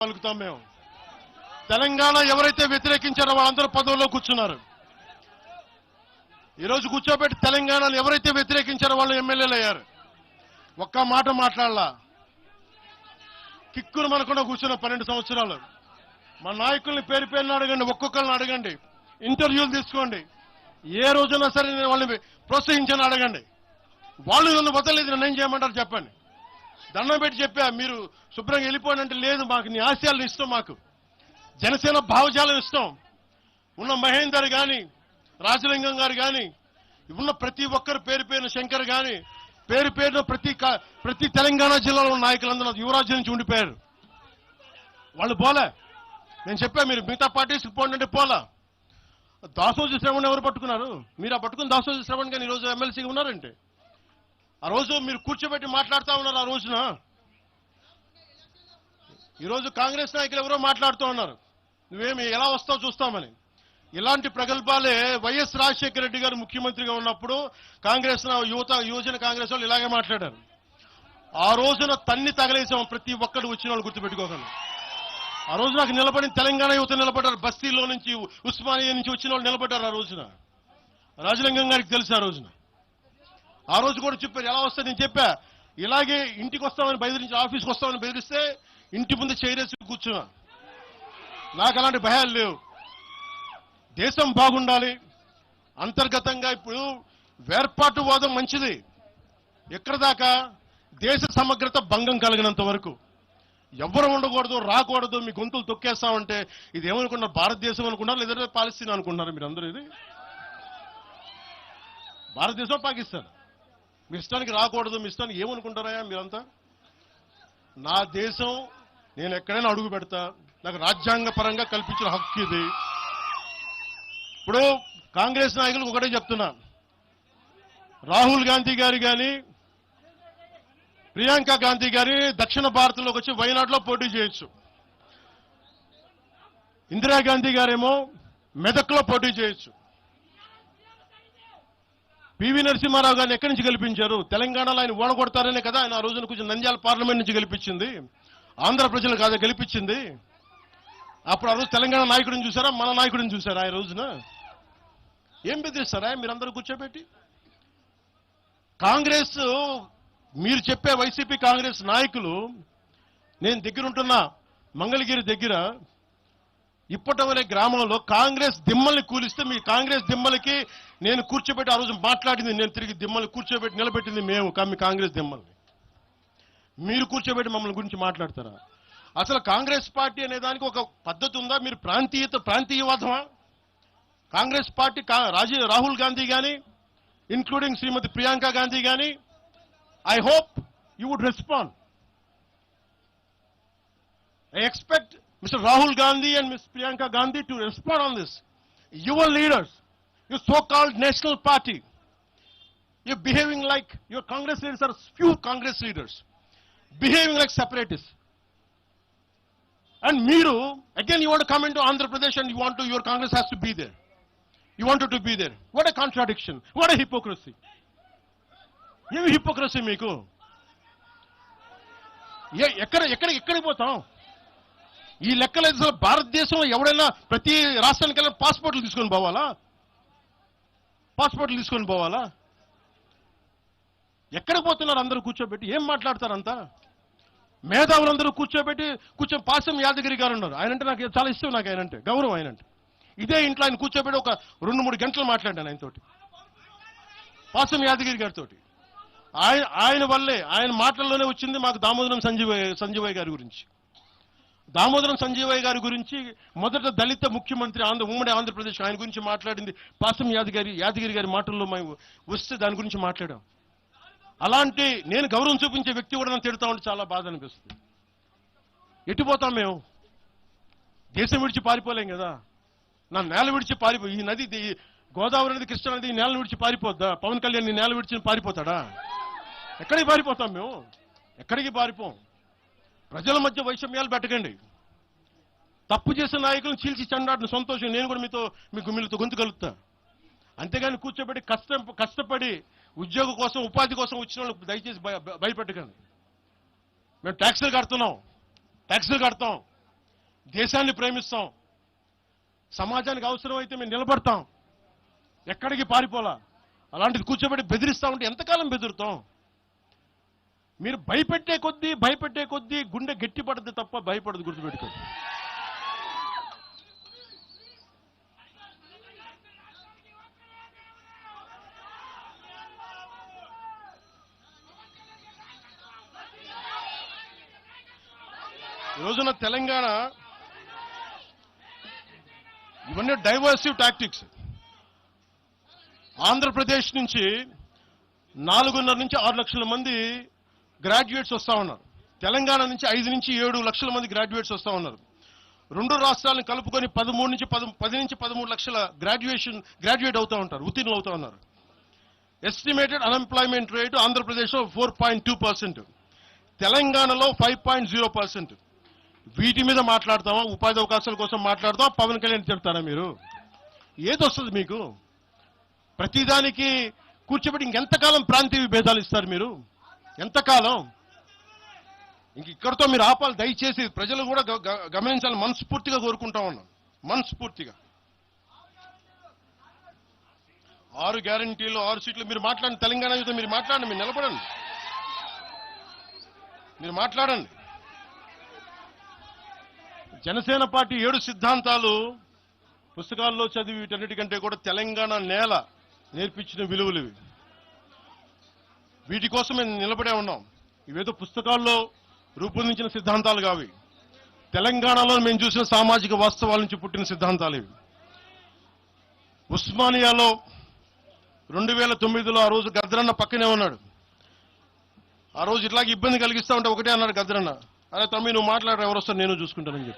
పలుకుతాం మేము. తెలంగాణ ఎవరైతే వ్యతిరేకించారో వాళ్ళందరూ పదవుల్లో కూర్చున్నారు. ఈరోజు కూర్చోబెట్టి తెలంగాణను ఎవరైతే వ్యతిరేకించారో వాళ్ళు ఎమ్మెల్యేలు అయ్యారు. ఒక్క మాట మాట్లాడలా. కిక్కును మనకుండా కూర్చున్న 12 సంవత్సరాలు. మా నాయకుల్ని పేరు పేరున అడగండి, ఒక్కొక్కరిని అడగండి, ఇంటర్వ్యూలు తీసుకోండి. ఏ రోజునా సరే నేను వాళ్ళని ప్రోత్సహించని అడగండి. వాళ్ళు నన్ను వదలలేదు, నన్ను ఏం చేయమంటారు చెప్పండి. దండం పెట్టి చెప్పా, మీరు శుభ్రంగా వెళ్ళిపోండి అంటే లేదు, మాకు నీ ఆశయాలను ఇష్టం, మాకు జనసేన భావజాలం ఇష్టం. ఉన్న మహేందర్ కానీ, రాజలింగం గారు కానీ, ఉన్న ప్రతి ఒక్కరు పేరు పేరున, శంకర్ కానీ పేరు పేరున ప్రతి తెలంగాణ జిల్లాలో ఉన్న నాయకులందరూ యువరాజ్యం నుంచి ఉండిపోయారు. వాళ్ళు పోలే. నేను చెప్పా, మీరు మిగతా పార్టీస్కి పోండి అంటే పోలా. దాసోజు శ్రవణ్ ఎవరు పట్టుకున్నారు? మీరు ఆ పట్టుకుని దాసోజు శ్రవణ్ కానీ ఈరోజు ఎమ్మెల్సీగా ఉన్నారంటే, ఆ రోజు మీరు కూర్చోబెట్టి మాట్లాడుతూ ఉన్నారు. ఆ రోజున ఈరోజు కాంగ్రెస్ నాయకులు ఎవరో మాట్లాడుతూ ఉన్నారు, నువ్వేమి ఎలా వస్తావు చూస్తామని. ఇలాంటి ప్రగల్భాలే వైఎస్ రాజశేఖర రెడ్డి గారు ముఖ్యమంత్రిగా ఉన్నప్పుడు కాంగ్రెస్ యువజన కాంగ్రెస్ వాళ్ళు ఇలాగే మాట్లాడారు. ఆ రోజున తన్ని తగలేసాం ప్రతి ఒక్కరు వచ్చిన వాళ్ళు, గుర్తుపెట్టుకోకండి. ఆ రోజు నాకు నిలబడిన తెలంగాణ యువత నిలబడ్డారు. బస్తీలో నుంచి, ఉస్మానియా నుంచి వచ్చిన వాళ్ళు నిలబడ్డారు. ఆ రోజున రాజలింగం గారికి తెలుసు. ఆ రోజు కూడా చెప్పారు ఎలా వస్తే. నేను చెప్పా, ఇలాగే ఇంటికి వస్తామని బెదిరించి, ఆఫీస్కి వస్తామని బెదిరిస్తే ఇంటి ముందు చైరేసి కూర్చున్నా. నాకు అలాంటి భయాలు లేవు. దేశం బాగుండాలి. అంతర్గతంగా ఇప్పుడు వేర్పాటువాదం మంచిది. ఎక్కడ దాకా? దేశ సమగ్రత భంగం కలిగినంత వరకు. ఎవరు ఉండకూడదు, రాకూడదు, మీ గొంతులు తొక్కేస్తామంటే ఇది ఏమనుకున్నారు? భారతదేశం అనుకున్నారు, లేదా పాలస్తీనా అనుకుంటున్నారు? మీరు అందరూ ఇది భారతదేశం, పాకిస్తాన్. మీ ఇష్టానికి రాకూడదు, మీ ఇష్టానికి ఏమనుకుంటారా మీరంతా? నా దేశం, నేను ఎక్కడైనా అడుగు పెడతా. నాకు రాజ్యాంగ పరంగా కల్పించిన హక్కు ఇది. ఇప్పుడు కాంగ్రెస్ నాయకులకు ఒకటే చెప్తున్నా, రాహుల్ గాంధీ గారు కానీ, ప్రియాంక గాంధీ గారి దక్షిణ భారత్లోకి వచ్చి వైనాడులో పోటీ చేయొచ్చు. ఇందిరాగాంధీ గారేమో మెదక్లో పోటీ చేయొచ్చు. పివి నరసింహారావు గారిని ఎక్కడి నుంచి గెలిపించారు? తెలంగాణలో ఆయన ఓడగొడతారనే కదా ఆయన ఆ రోజున కొంచెం నంద్యాల పార్లమెంట్ నుంచి గెలిపించింది. ఆంధ్ర ప్రజలు కాదా గెలిపించింది? అప్పుడు ఆ రోజు తెలంగాణ నాయకుడిని చూసారా, మన నాయకుడిని చూసారా? ఆ రోజున ఏం బెదిరిస్తారా మీరందరూ కూర్చోబెట్టి? కాంగ్రెస్, మీరు చెప్పే వైసీపీ కాంగ్రెస్ నాయకులు, నేను దగ్గరుంటున్న మంగళగిరి దగ్గర ఇప్పటం అనే గ్రామంలో కాంగ్రెస్ దిమ్మల్ని కూలిస్తే, మీ కాంగ్రెస్ దిమ్మలకి నేను కూర్చోబెట్టి ఆ రోజు మాట్లాడింది, నేను తిరిగి దిమ్మల్ని కూర్చోబెట్టి నిలబెట్టింది మేము, మీ కాంగ్రెస్ దిమ్మల్ని. మీరు కూర్చోబెట్టి మమ్మల్ని గురించి మాట్లాడతారా? అసలు కాంగ్రెస్ పార్టీ అనే దానికి ఒక పద్ధతి ఉందా? మీరు ప్రాంతీయవాదమా? కాంగ్రెస్ పార్టీ రాహుల్ గాంధీ కానీ, ఇంక్లూడింగ్ శ్రీమతి ప్రియాంక గాంధీ కానీ, I hope you would respond. I expect Mr. Rahul Gandhi and Ms. Priyanka Gandhi to respond on this. Your leaders, your so-called national party, you're behaving like, your Congress leaders are few Congress leaders, behaving like separatists. And Meeru, again you want to come into Andhra Pradesh and your Congress has to be there. You wanted to be there. What a contradiction. What a hypocrisy. Em hypocrisy meeku? ఎక్కడికి పోతాం? ఈ లెక్కలు భారతదేశంలో ఎవడైనా ప్రతి రాష్ట్రానికి వెళ్ళిన పాస్పోర్ట్లు తీసుకొని పోవాలా? పాస్పోర్ట్లు తీసుకొని పోవాలా? ఎక్కడికి పోతున్నారు అందరూ కూర్చోబెట్టి? ఏం మాట్లాడతారంతా? మేధావులందరూ కూర్చొని పాసం యాదగిరి గారు ఉన్నారు. ఆయనంటే నాకు చాలా ఇష్టం, నాకు ఆయనంటే గౌరవం. ఆయనంటే ఇదే ఇంట్లో ఆయన కూర్చోబెట్టి ఒక 2-3 గంటలు మాట్లాడాను ఆయనతోటి, పాసం యాదగిరి గారితో. ఆయన వల్లే, ఆయన మాటల్లోనే వచ్చింది మాకు దామోదరం సంజీవయ్య గారి గురించి. దామోదరం సంజీవయ్య గారి గురించి మొదట దళిత ముఖ్యమంత్రి ఉమ్మడి ఆంధ్రప్రదేశ్, ఆయన గురించి మాట్లాడింది పాసం యాదగిరి గారి మాటల్లో మేము వస్తే దాని గురించి మాట్లాడాం. అలాంటి నేను గౌరవం చూపించే వ్యక్తి కూడా నన్ను తిడతా ఉంటే చాలా బాధ అనిపిస్తుంది. ఎటుపోతాం మేము? దేశం విడిచి పారిపోలేం కదా. నా నేల విడిచి ఈ నది, గోదావరి నది, కృష్ణా నది ఈ నేలను విడిచి పారిపోద్దా? పవన్ కళ్యాణ్ ఈ నేల విడిచి పారిపోతాడా? ఎక్కడికి పారిపోతాం మేము? ఎక్కడికి పారిపోం. ప్రజల మధ్య వైషమ్యాలు పెట్టకండి. తప్పు చేసిన నాయకులను చీల్చి చెండాడిన సంతోషం నేను కూడా మీతో గొంతు కలుగుతా. అంతేగాని కూర్చోబెట్టి కష్టపడి ఉద్యోగం కోసం, ఉపాధి కోసం వచ్చిన వాళ్ళకి దయచేసి భయపెట్టకండి. మేము ట్యాక్సులు కడతాం, దేశాన్ని ప్రేమిస్తాం, సమాజానికి అవసరమైతే మేము నిలబడతాం, ఎక్కడికి పారిపోలా. అలాంటిది కూర్చోబెట్టి బెదిరిస్తా ఉంటే ఎంతకాలం బెదురుతాం? మీరు భయపెట్టే కొద్దీ గుండె గట్టి పడద్దు తప్ప భయపడదు, గుర్తుపెట్టుకోండి. ఈ రోజున తెలంగాణ ఇవన్నీ డైవర్సివ్ టాక్టిక్స్. ఆంధ్రప్రదేశ్ నుంచి 4.5 నుంచి 6 లక్షల మంది గ్రాడ్యుయేట్స్ వస్తా ఉన్నారు. తెలంగాణ నుంచి 5 నుంచి 7 లక్షల మంది గ్రాడ్యుయేట్స్ వస్తా ఉన్నారు. రెండు రాష్ట్రాలను కలుపుకొని 10 నుంచి 13 లక్షల గ్రాడ్యుయేట్ అవుతా ఉంటారు, ఉత్తీర్ణులు అవుతా ఉన్నారు. ఎస్టిమేటెడ్ అన్ఎంప్లాయ్మెంట్ రేటు ఆంధ్రప్రదేశ్లో 4.2%, తెలంగాణలో 5.0%. వీటి మీద మాట్లాడతామా? ఉపాధి అవకాశాల కోసం మాట్లాడతామా? పవన్ కళ్యాణ్ చెప్తారా? మీరు ఏది వస్తుంది మీకు? ప్రతిదానికి కూర్చోబెట్టి ఇంకెంతకాలం ప్రాంతీయ విభేదాలు ఇస్తారు మీరు? ఎంతకాలం? ఇక్కడితో మీరు ఆపాలి దయచేసి. ప్రజలు కూడా గమనించాలని మనస్ఫూర్తిగా కోరుకుంటా ఉన్నాం, మనస్ఫూర్తిగా. 6 గ్యారంటీలు 6 సీట్లు మీరు మాట్లాడండి. తెలంగాణ యుద్ధం మీరు మాట్లాడండి, మీరు నిలబడండి, మీరు మాట్లాడండి. జనసేన పార్టీ 7 సిద్ధాంతాలు పుస్తకాల్లో చదివి వీటన్నిటికంటే కూడా తెలంగాణ నేల నేర్పించిన విలువలు ఇవి. వీటి కోసం మేము నిలబడే ఉన్నాం. ఇవేదో పుస్తకాల్లో రూపొందించిన సిద్ధాంతాలు కావి, తెలంగాణలో మేము చూసిన సామాజిక వాస్తవాల నుంచి పుట్టిన సిద్ధాంతాలు ఇవి. ఉస్మానియాలో 2009లో ఆ రోజు గద్దరన్న పక్కనే ఉన్నాడు. ఆ రోజు ఇట్లాగే ఇబ్బంది కలిగిస్తా ఉంటే ఒకటే అన్నాడు గద్దరన్న, అరే తమ్మి నువ్వు మాట్లాడరా, ఎవరు వస్తారు నేను చూసుకుంటానని చెప్పి.